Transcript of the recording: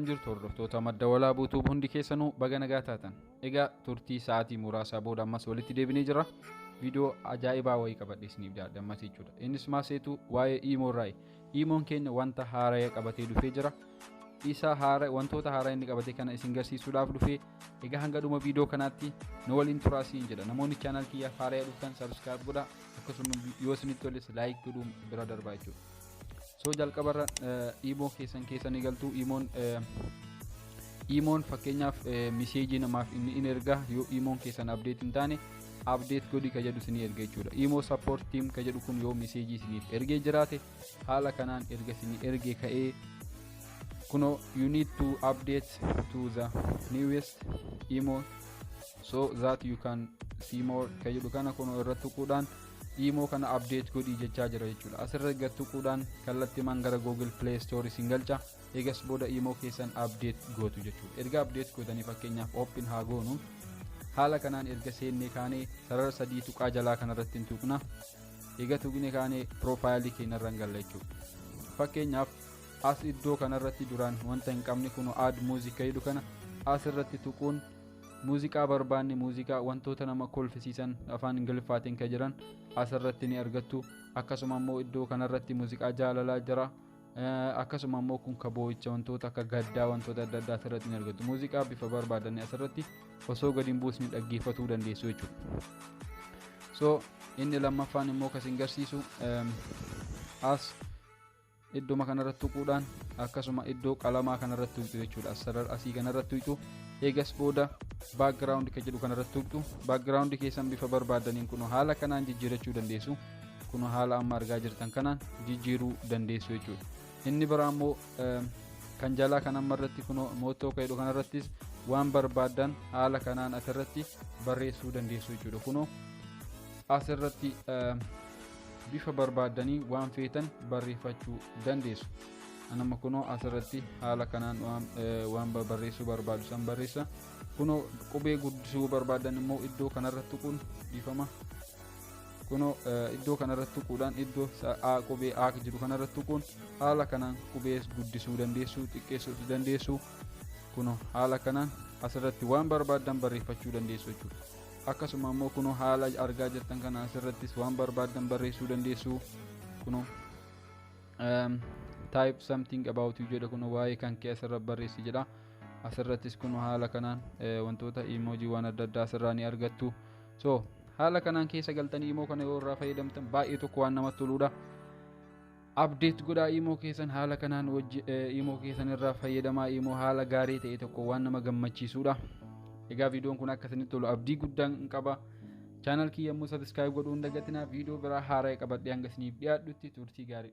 akkam jirtu hordoftoota madda walaabuu tuub hundi keessanuu baga nagaa taatan. Egaa turtii sa'aatii muraasaa booda ammas walitti deebinee jira. Viidiyoo ajaa'ibaa wayii qabadhee isiniif dhiyaadhe ammas jechuudha. Innis maaseetu waa'ee Imo irraa. Imoon keenya wanta haaraa qabatee dhufee jira. Isa haaraa wantoota haaraa inni qabatee kana isin garsiisuudhaaf dhufee. Egaa hanga dhuma viidiyoo kanaatti nu waliin turaa siin jedha. Namoonni chaanal kiyya haaraa dhuftan subscribe godhaa. Akkasumas yoo isinitti toles like godhuun bira darbaa jechuudha. So jalqabarra Imo keessan eegaltu Imoon fakkeenyaaf message namaaf inni erga yoo Imoon keessan update hin taane update godhi ka jedhu isinii erga jechuudha. Imo support team ka jedhu kun yoo message isiniif ergee jiraate haala kanaan erga isinii ergee ka'ee kuno you need to update to the newest Imo so that you can see more ka jedhu kana kuno irratti tuquudhaan Imo kana update godhi jechaa jira jechuudha. Asirra tuquudhaan kallattiimaan gara Google Play Store isin galcha. Eegas booda Imo keessan update gootu jechuudha. Erga update gootanii fakkeenyaaf open haa goonu. Haala kanaan erga seennee kaanee sarara sadii tuqaa jalaa kanarratti hin tuqna. Eega tuqne kaanee profile keenya irra galla jechuudha. Fakkeenyaaf as iddoo kanarratti duraan wanta hin qabne kun add music jedhu kana asirratti tuquun muuziqaa barbaanne muuziqaa wantoota nama kolfisiisan afaan ingiliffaatiin ka jiran asirratti ni argattu. Akkasuma immoo iddoo kanarratti muuziqaa jaalalaa jira. Akkasuma immoo kun kaboo'icha wantoota akka gaddaa wantoota adda addaa asirratti ni argattu. Muuziqaa bifa barbaaddan asirratti osoo gadi hin buusne dhaggeeffatuu dandeessu jechuudha. So inni lammaffaan immoo kasin garsiisu as iddoo kanarratti tuquudhaan akkasuma iddoo qalamaa kanarratti tuqxu jechuudha. Sarara asii kanarratti tuqxu. Eegas booda background ka jedhu kanarratti tuqxu. Background keessan bifa barbaadaniin kun haala kanaan jijjiirachuu dandeessu. Kun haala amma argaa jirtan kanaan jijjiiruu dandeessu jechuudha. Inni biraa immoo kan jalaa kan ammarratti kun mootoo ka jedhu kanarrattis waan barbaadan haala kanaan asirratti barreessuu dandeessu jechuudha. Kun asirratti bifa barbaadanii waan feetan barreeffachuu dandeessu. Anama kuno asirratti haala kanaan waan barreessuu barbaadu san barreessa. Kuno qubee guddisuu barbaadan immoo iddoo kanarratti kun bifama. Kuno iddoo kanarratti tuquudhaan iddoo qubee A jiru kanarratti tuquun haala kanaan qubee guddisuu dandeessu, xiqqeessuu dandeessu. Kuno haala kanaan asirratti waan barbaadan barreeffachuu dandeessu jechuudha. Akkasuma immoo kuno haala argaa jirtan kana asirrattis waan barbaadan barreessuu dandeessu. Kuno type something about you jedha kuno waa'ee kan kee asirra barreessi jedha. Asirrattis kuno haala kanaan wantoota emoji waan adda addaa asirraa ni argattu. So haala kanaan keessa galtanii Imo kana yoo irraa fayyadamtan baay'ee tokko waan namatti toludha. Update godhaa Imo keessan haala kanaan Imo keessan irraa fayyadamaa Imo haala gaarii ta'e tokko waan nama gammachiisudha. Egaa viidiyoon kun akka isinitti tolu abdii guddaan qaba. Channel kiyya immoo subscribe godhuu hin dagatinaa. Viidiyoo biraa haaraa qabadhee hanga isiniif dhiyaadhutti turtii gaarii.